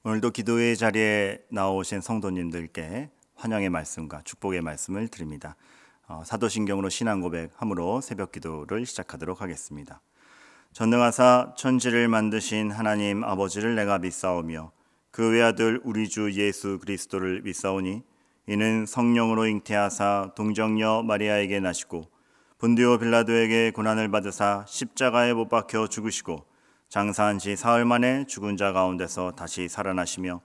오늘도 기도의 자리에 나오신 성도님들께 환영의 말씀과 축복의 말씀을 드립니다. 사도신경으로 신앙 고백함으로 새벽 기도를 시작하도록 하겠습니다. 전능하사 천지를 만드신 하나님 아버지를 내가 믿사오며 그 외아들 우리 주 예수 그리스도를 믿사오니 이는 성령으로 잉태하사 동정녀 마리아에게 나시고 본디오 빌라도에게 고난을 받으사 십자가에 못 박혀 죽으시고 장사한 지 사흘 만에 죽은 자 가운데서 다시 살아나시며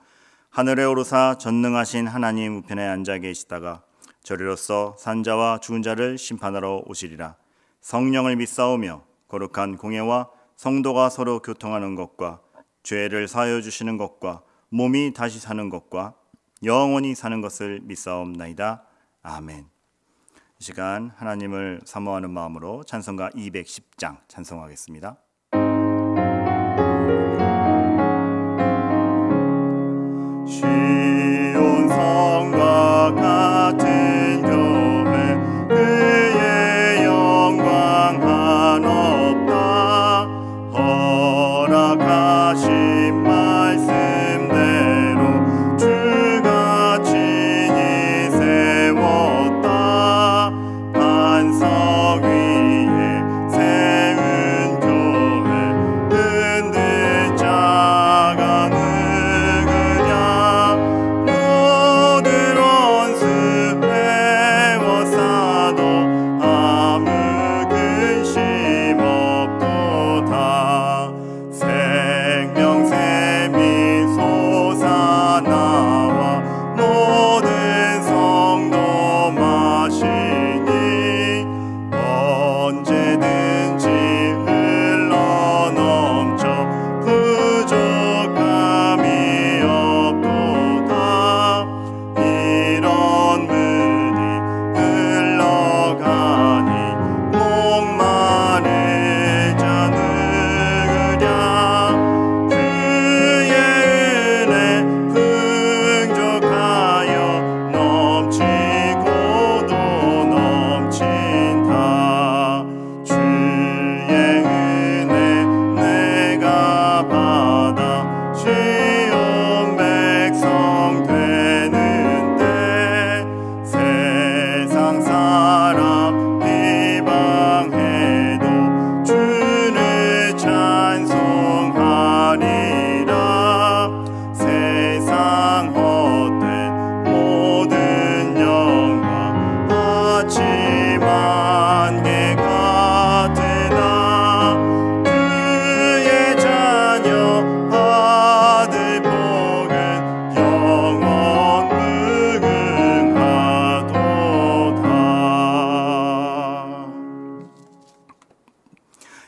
하늘에 오르사 전능하신 하나님 우편에 앉아 계시다가 저리로서 산자와 죽은 자를 심판하러 오시리라. 성령을 믿사오며 거룩한 공예와 성도가 서로 교통하는 것과 죄를 사하여 주시는 것과 몸이 다시 사는 것과 영원히 사는 것을 믿사옵나이다. 아멘. 이 시간 하나님을 사모하는 마음으로 찬송가 210장 찬송하겠습니다. 시온 성과 같은 교회 그의 영광 한없다. 허락하신 말씀대로 주가 친히 세웠다. 반석 위에 세운 교회 흔들 자가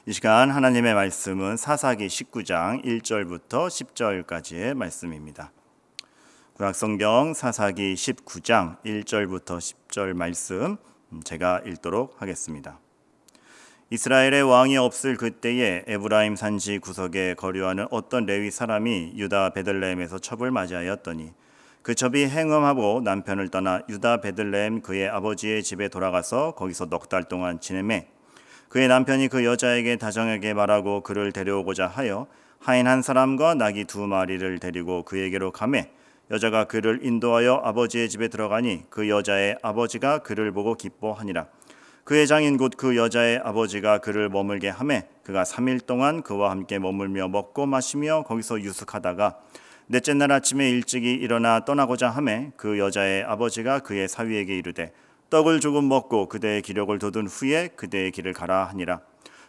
이 시간 하나님의 말씀은 사사기 19장 1절부터 10절까지의 말씀입니다. 구약성경 사사기 19장 1절부터 10절 말씀 제가 읽도록 하겠습니다. 이스라엘의 왕이 없을 그때에 에브라임 산지 구석에 거류하는 어떤 레위 사람이 유다 베들레헴에서 첩을 맞이하였더니 그 첩이 행음하고 남편을 떠나 유다 베들레헴 그의 아버지의 집에 돌아가서 거기서 넉 달 동안 지내매 그의 남편이 그 여자에게 다정하게 말하고 그를 데려오고자 하여 하인 한 사람과 나귀 2마리를 데리고 그에게로 가매 여자가 그를 인도하여 아버지의 집에 들어가니 그 여자의 아버지가 그를 보고 기뻐하니라. 그의 장인 곧 그 여자의 아버지가 그를 머물게 하매 그가 3일 동안 그와 함께 머물며 먹고 마시며 거기서 유숙하다가 넷째 날 아침에 일찍이 일어나 떠나고자 하매 그 여자의 아버지가 그의 사위에게 이르되 떡을 조금 먹고 그대의 기력을 돋운 후에 그대의 길을 가라 하니라.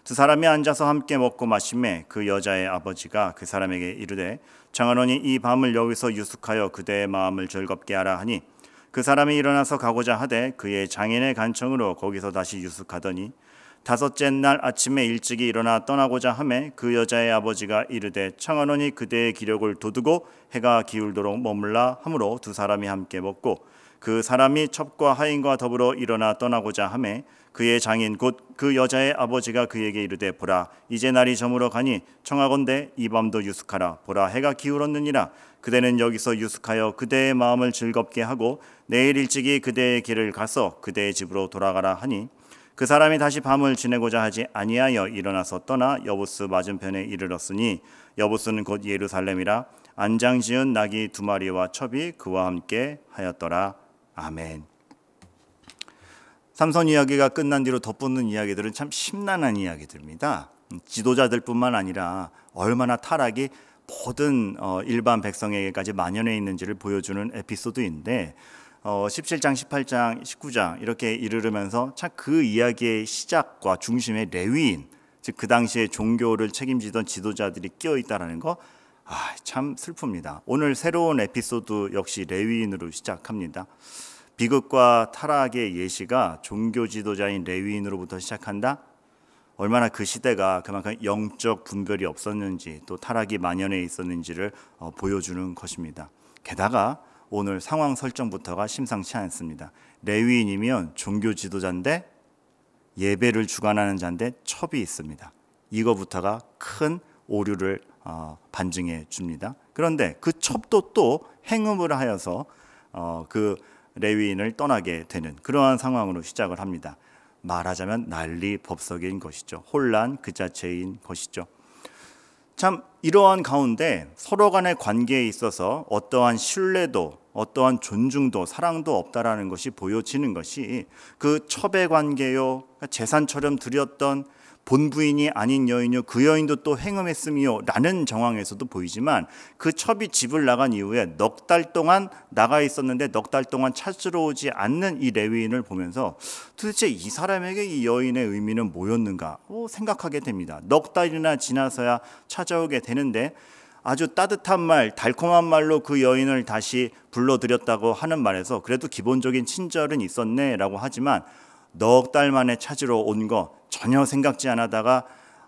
두 사람이 앉아서 함께 먹고 마시매 그 여자의 아버지가 그 사람에게 이르되 장하노니 이 밤을 여기서 유숙하여 그대의 마음을 즐겁게 하라 하니 그 사람이 일어나서 가고자 하되 그의 장인의 간청으로 거기서 다시 유숙하더니 다섯째 날 아침에 일찍이 일어나 떠나고자 하매 그 여자의 아버지가 이르되 청하노니 그대의 기력을 돋우고 해가 기울도록 머물라 하므로 두 사람이 함께 먹고 그 사람이 첩과 하인과 더불어 일어나 떠나고자 하매 그의 장인 곧 그 여자의 아버지가 그에게 이르되 보라 이제 날이 저물어 가니 청하건대 이 밤도 유숙하라. 보라 해가 기울었느니라. 그대는 여기서 유숙하여 그대의 마음을 즐겁게 하고 내일 일찍이 그대의 길을 가서 그대의 집으로 돌아가라 하니 그 사람이 다시 밤을 지내고자 하지 아니하여 일어나서 떠나 여부스 맞은편에 이르렀으니 여부스는 곧 예루살렘이라. 안장지은 나귀 2마리와 첩이 그와 함께 하였더라. 아멘. 삼손 이야기가 끝난 뒤로 덧붙는 이야기들은 참 심란한 이야기들입니다. 지도자들뿐만 아니라 얼마나 타락이 모든 일반 백성에게까지 만연해 있는지를 보여주는 에피소드인데 17장, 18장, 19장 이렇게 이르르면서 참 그 이야기의 시작과 중심에 레위인, 즉 그 당시에 종교를 책임지던 지도자들이 끼어 있다라는 거, 참 슬픕니다. 오늘 새로운 에피소드 역시 레위인으로 시작합니다. 비극과 타락의 예시가 종교 지도자인 레위인으로부터 시작한다. 얼마나 그 시대가 그만큼 영적 분별이 없었는지 또 타락이 만연해 있었는지를 보여주는 것입니다. 게다가 오늘 상황 설정부터가 심상치 않습니다. 레위인이면 종교 지도자인데 예배를 주관하는 자인데 첩이 있습니다. 이거부터가 큰 오류를 반증해 줍니다. 그런데 그 첩도 또 행음을 하여서 그 레위인을 떠나게 되는 그러한 상황으로 시작을 합니다. 말하자면 난리법석인 것이죠. 혼란 그 자체인 것이죠. 참 이러한 가운데 서로 간의 관계에 있어서 어떠한 신뢰도, 어떠한 존중도, 사랑도 없다라는 것이 보여지는 것이 그 첩의 관계요, 재산처럼 드렸던 본부인이 아닌 여인요, 그 여인도 또 행음했음이요 라는 정황에서도 보이지만, 그 첩이 집을 나간 이후에 넉 달 동안 나가 있었는데 넉 달 동안 찾으러 오지 않는 이 레위인을 보면서 도대체 이 사람에게 이 여인의 의미는 뭐였는가 생각하게 됩니다. 넉 달이나 지나서야 찾아오게 되는데 아주 따뜻한 말, 달콤한 말로 그 여인을 다시 불러들였다고 하는 말에서 그래도 기본적인 친절은 있었네 라고 하지만, 넉 달 만에 찾으러 온 거 전혀 생각지 않았다가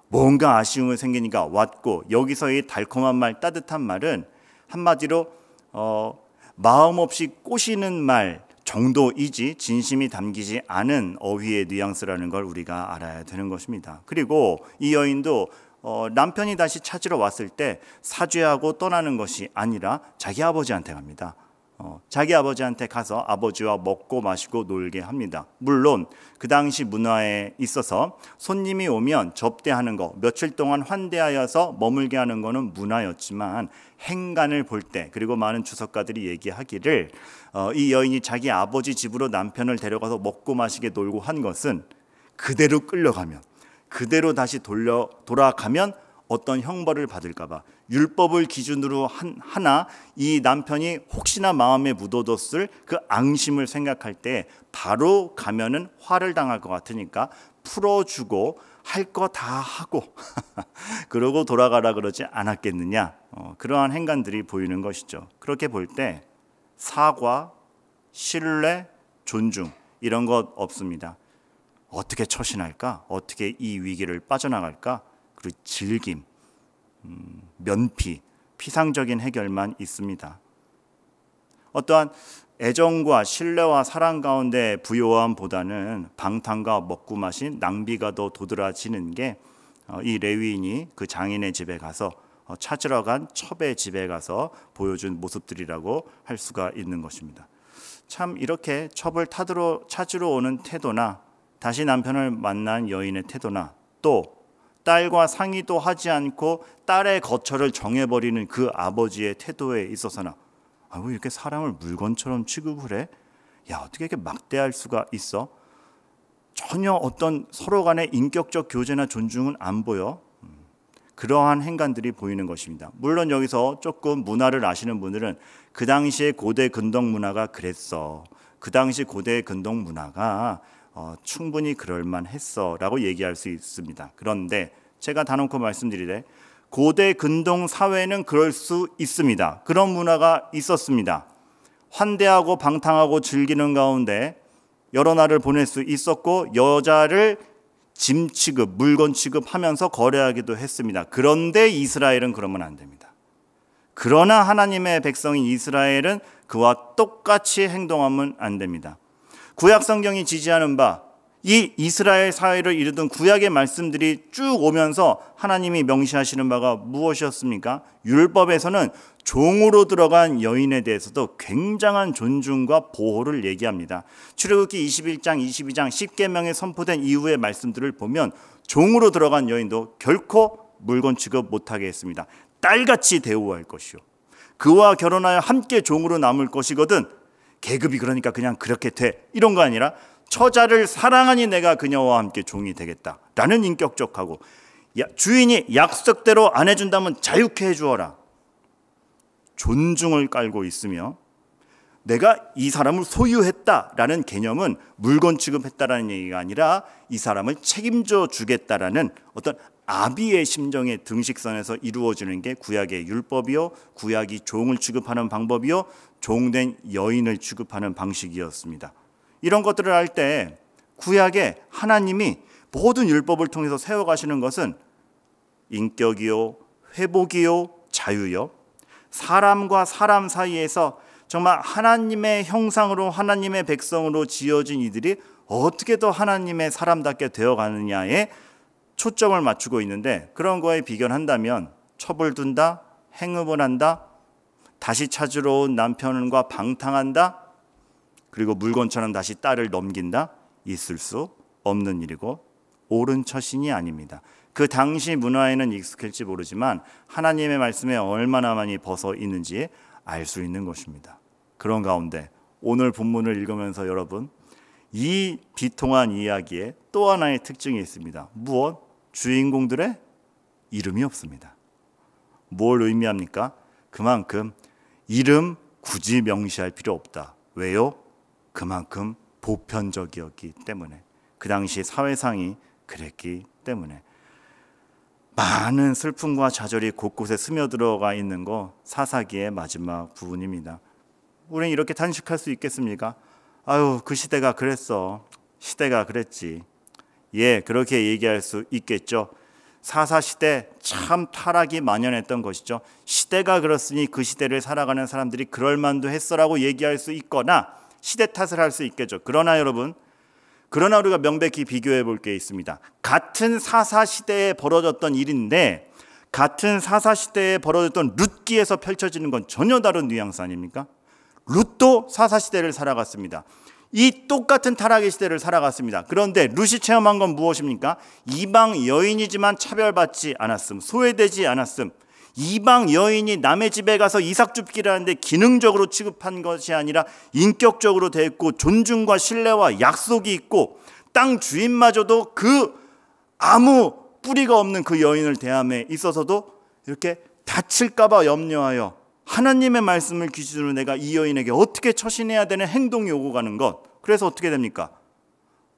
뭔가 아쉬움이 생기니까 왔고, 여기서 이 달콤한 말, 따뜻한 말은 한마디로 마음 없이 꼬시는 말 정도이지 진심이 담기지 않은 어휘의 뉘앙스라는 걸 우리가 알아야 되는 것입니다. 그리고 이 여인도 남편이 다시 찾으러 왔을 때 사죄하고 떠나는 것이 아니라 자기 아버지한테 갑니다. 자기 아버지한테 가서 아버지와 먹고 마시고 놀게 합니다. 물론 그 당시 문화에 있어서 손님이 오면 접대하는 거, 며칠 동안 환대하여서 머물게 하는 거는 문화였지만, 행간을 볼 때, 그리고 많은 주석가들이 얘기하기를 이 여인이 자기 아버지 집으로 남편을 데려가서 먹고 마시게 놀고 한 것은 그대로 끌려가면, 그대로 다시 돌아가면 어떤 형벌을 받을까 봐, 율법을 기준으로 하나 이 남편이 혹시나 마음에 묻어뒀을 그 앙심을 생각할 때 바로 가면은 화를 당할 것 같으니까 풀어주고 할 거 다 하고 그러고 돌아가라 그러지 않았겠느냐. 그러한 행간들이 보이는 것이죠. 그렇게 볼 때 사과, 신뢰, 존중 이런 것 없습니다. 어떻게 처신할까? 어떻게 이 위기를 빠져나갈까? 그리고 즐김, 면피, 피상적인 해결만 있습니다. 어떠한 애정과 신뢰와 사랑 가운데 부요함보다는 방탕과 먹고 마신 낭비가 더 도드라지는 게 이 레위인이 그 장인의 집에 가서 찾으러 간 첩의 집에 가서 보여준 모습들이라고 할 수가 있는 것입니다. 참 이렇게 첩을 찾으러 오는 태도나 다시 남편을 만난 여인의 태도나 또 딸과 상의도 하지 않고 딸의 거처를 정해버리는 그 아버지의 태도에 있어서는 왜 이렇게 사람을 물건처럼 취급을 해? 야, 어떻게 이렇게 막대할 수가 있어? 전혀 어떤 서로 간의 인격적 교제나 존중은 안 보여. 그러한 행간들이 보이는 것입니다. 물론 여기서 조금 문화를 아시는 분들은 그 당시의 고대 근동 문화가 그랬어, 그 당시 고대 근동 문화가 충분히 그럴만했어 라고 얘기할 수 있습니다. 그런데 제가 다놓고 말씀드리되 고대 근동 사회는 그럴 수 있습니다. 그런 문화가 있었습니다. 환대하고 방탕하고 즐기는 가운데 여러 날을 보낼 수 있었고, 여자를 짐 취급, 물건 취급하면서 거래하기도 했습니다. 그런데 이스라엘은 그러면 안 됩니다. 그러나 하나님의 백성인 이스라엘은 그와 똑같이 행동하면 안 됩니다. 구약 성경이 지지하는 바, 이 이스라엘 사회를 이루던 구약의 말씀들이 쭉 오면서 하나님이 명시하시는 바가 무엇이었습니까? 율법에서는 종으로 들어간 여인에 대해서도 굉장한 존중과 보호를 얘기합니다. 출애굽기 21장, 22장 10계명에 선포된 이후의 말씀들을 보면 종으로 들어간 여인도 결코 물건 취급 못하게 했습니다. 딸같이 대우할 것이요, 그와 결혼하여 함께 종으로 남을 것이거든. 계급이 그러니까 그냥 그렇게 돼, 이런 거 아니라 처자를 사랑하니 내가 그녀와 함께 종이 되겠다 라는 인격적하고, 주인이 약속대로 안 해준다면 자유케 해주어라, 존중을 깔고 있으며, 내가 이 사람을 소유했다라는 개념은 물건 취급했다라는 얘기가 아니라 이 사람을 책임져 주겠다라는 어떤 아비의 심정의 등식선에서 이루어지는 게 구약의 율법이요, 구약이 종을 취급하는 방법이요, 종된 여인을 취급하는 방식이었습니다. 이런 것들을 할 때 구약에 하나님이 모든 율법을 통해서 세워가시는 것은 인격이요, 회복이요, 자유요, 사람과 사람 사이에서 정말 하나님의 형상으로 하나님의 백성으로 지어진 이들이 어떻게 더 하나님의 사람답게 되어가느냐에 초점을 맞추고 있는데, 그런 거에 비견한다면 첩을 둔다, 행음을 한다, 다시 찾으러 온 남편과 방탕한다, 그리고 물건처럼 다시 딸을 넘긴다, 있을 수 없는 일이고 옳은 처신이 아닙니다. 그 당시 문화에는 익숙할지 모르지만 하나님의 말씀에 얼마나 많이 벗어 있는지 알 수 있는 것입니다. 그런 가운데 오늘 본문을 읽으면서 여러분, 이 비통한 이야기에 또 하나의 특징이 있습니다. 무엇? 주인공들의 이름이 없습니다. 뭘 의미합니까? 그만큼 이름 굳이 명시할 필요 없다. 왜요? 그만큼 보편적이었기 때문에, 그 당시 사회상이 그랬기 때문에. 많은 슬픔과 좌절이 곳곳에 스며들어가 있는 거 사사기의 마지막 부분입니다. 우리는 이렇게 단식할 수 있겠습니까? 아유, 그 시대가 그랬어. 시대가 그랬지. 예, 그렇게 얘기할 수 있겠죠. 사사시대 참 타락이 만연했던 것이죠. 시대가 그렇으니 그 시대를 살아가는 사람들이 그럴만도 했어라고 얘기할 수 있거나 시대 탓을 할 수 있겠죠. 그러나 여러분, 그러나 우리가 명백히 비교해 볼 게 있습니다. 같은 사사시대에 벌어졌던 일인데, 같은 사사시대에 벌어졌던 룻기에서 펼쳐지는 건 전혀 다른 뉘앙스 아닙니까? 룻도 사사시대를 살아갔습니다. 이 똑같은 타락의 시대를 살아갔습니다. 그런데 룻이 체험한 건 무엇입니까? 이방 여인이지만 차별받지 않았음, 소외되지 않았음. 이방 여인이 남의 집에 가서 이삭 줍기를 하는데 기능적으로 취급한 것이 아니라 인격적으로 됐고, 존중과 신뢰와 약속이 있고, 땅 주인마저도 그 아무 뿌리가 없는 그 여인을 대함에 있어서도 이렇게 다칠까 봐 염려하여 하나님의 말씀을 기준으로 내가 이 여인에게 어떻게 처신해야 되는 행동이 오고 가는 것. 그래서 어떻게 됩니까?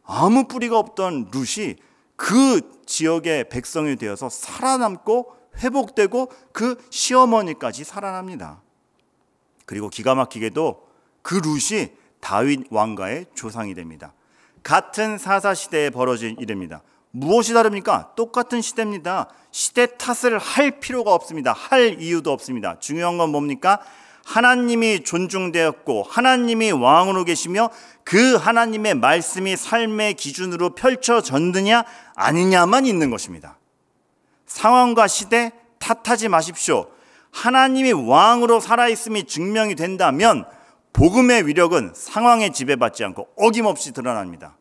아무 뿌리가 없던 룻이 그 지역의 백성이 되어서 살아남고 회복되고 그 시어머니까지 살아납니다. 그리고 기가 막히게도 그 룻이 다윗 왕가의 조상이 됩니다. 같은 사사시대에 벌어진 일입니다. 무엇이 다릅니까? 똑같은 시대입니다. 시대 탓을 할 필요가 없습니다. 할 이유도 없습니다. 중요한 건 뭡니까? 하나님이 존중되었고 하나님이 왕으로 계시며 그 하나님의 말씀이 삶의 기준으로 펼쳐졌느냐 아니냐만 있는 것입니다. 상황과 시대 탓하지 마십시오. 하나님이 왕으로 살아있음이 증명이 된다면 복음의 위력은 상황에 지배받지 않고 어김없이 드러납니다.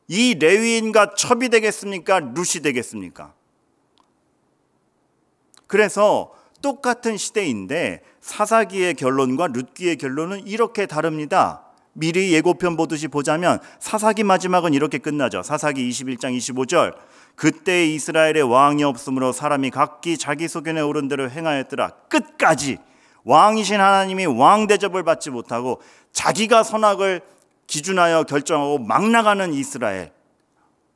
이 레위인과 첩이 되겠습니까? 룻이 되겠습니까? 그래서 똑같은 시대인데 사사기의 결론과 룻기의 결론은 이렇게 다릅니다. 미리 예고편 보듯이 보자면 사사기 마지막은 이렇게 끝나죠. 사사기 21장 25절. 그때 이스라엘의 왕이 없으므로 사람이 각기 자기 소견에 오른 대로 행하였더라. 끝까지 왕이신 하나님이 왕 대접을 받지 못하고 자기가 선악을 기준하여 결정하고 막 나가는 이스라엘.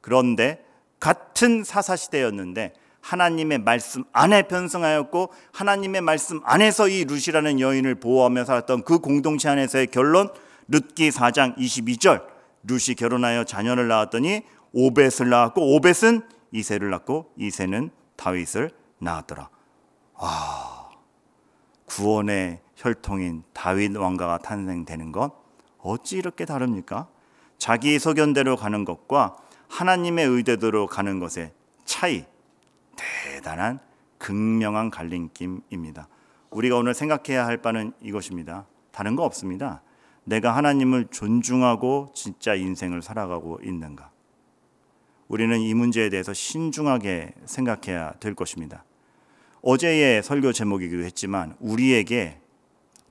그런데 같은 사사시대였는데 하나님의 말씀 안에 편성하였고 하나님의 말씀 안에서 이 룻이라는 여인을 보호하며 살았던 그 공동체 안에서의 결론, 룻기 4장 22절. 룻이 결혼하여 자녀를 낳았더니 오벳을 낳았고 오벳은 이새를 낳고 이새는 다윗을 낳았더라. 구원의 혈통인 다윗 왕가가 탄생되는 것 어찌 이렇게 다릅니까? 자기 소견대로 가는 것과 하나님의 의대대로 가는 것의 차이, 대단한 극명한 갈림길입니다. 우리가 오늘 생각해야 할 바는 이것입니다. 다른 거 없습니다. 내가 하나님을 존중하고 진짜 인생을 살아가고 있는가? 우리는 이 문제에 대해서 신중하게 생각해야 될 것입니다. 어제의 설교 제목이기도 했지만 우리에게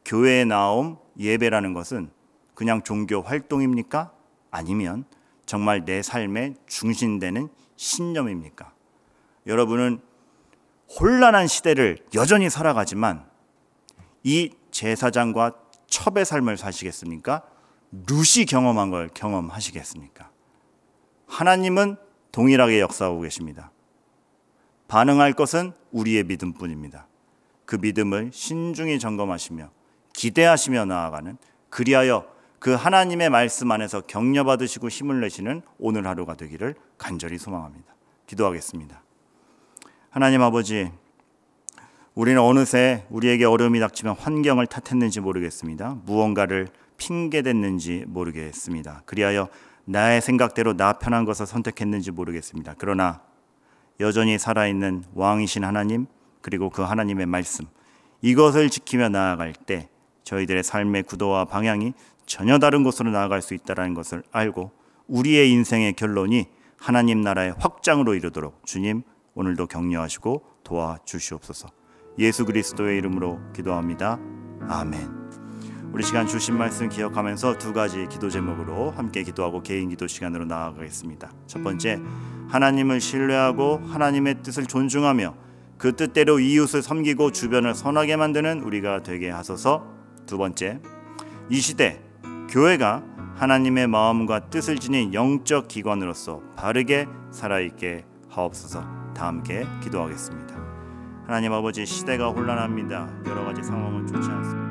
교회에 나옴 예배라는 것은 그냥 종교 활동입니까? 아니면 정말 내 삶에 중심되는 신념입니까? 여러분은 혼란한 시대를 여전히 살아가지만 이 제사장과 첩의 삶을 사시겠습니까? 룻이 경험한 걸 경험하시겠습니까? 하나님은 동일하게 역사하고 계십니다. 반응할 것은 우리의 믿음뿐입니다. 그 믿음을 신중히 점검하시며 기대하시며 나아가는, 그리하여 그 하나님의 말씀 안에서 격려받으시고 힘을 내시는 오늘 하루가 되기를 간절히 소망합니다. 기도하겠습니다. 하나님 아버지, 우리는 어느새 우리에게 어려움이 닥치면 환경을 탓했는지 모르겠습니다. 무언가를 핑계댔는지 모르겠습니다. 그리하여 나의 생각대로 나 편한 것을 선택했는지 모르겠습니다. 그러나 여전히 살아있는 왕이신 하나님, 그리고 그 하나님의 말씀, 이것을 지키며 나아갈 때 저희들의 삶의 구도와 방향이 전혀 다른 곳으로 나아갈 수 있다는 것을 알고 우리의 인생의 결론이 하나님 나라의 확장으로 이르도록 주님 오늘도 격려하시고 도와주시옵소서. 예수 그리스도의 이름으로 기도합니다. 아멘. 우리 시간 주신 말씀 기억하면서 두 가지 기도 제목으로 함께 기도하고 개인 기도 시간으로 나아가겠습니다. 첫 번째, 하나님을 신뢰하고 하나님의 뜻을 존중하며 그 뜻대로 이웃을 섬기고 주변을 선하게 만드는 우리가 되게 하소서. 두 번째, 이 시대 교회가 하나님의 마음과 뜻을 지닌 영적 기관으로서 바르게 살아있게 하옵소서. 다 함께 기도하겠습니다. 하나님 아버지, 시대가 혼란합니다. 여러 가지 상황은 좋지 않습니다.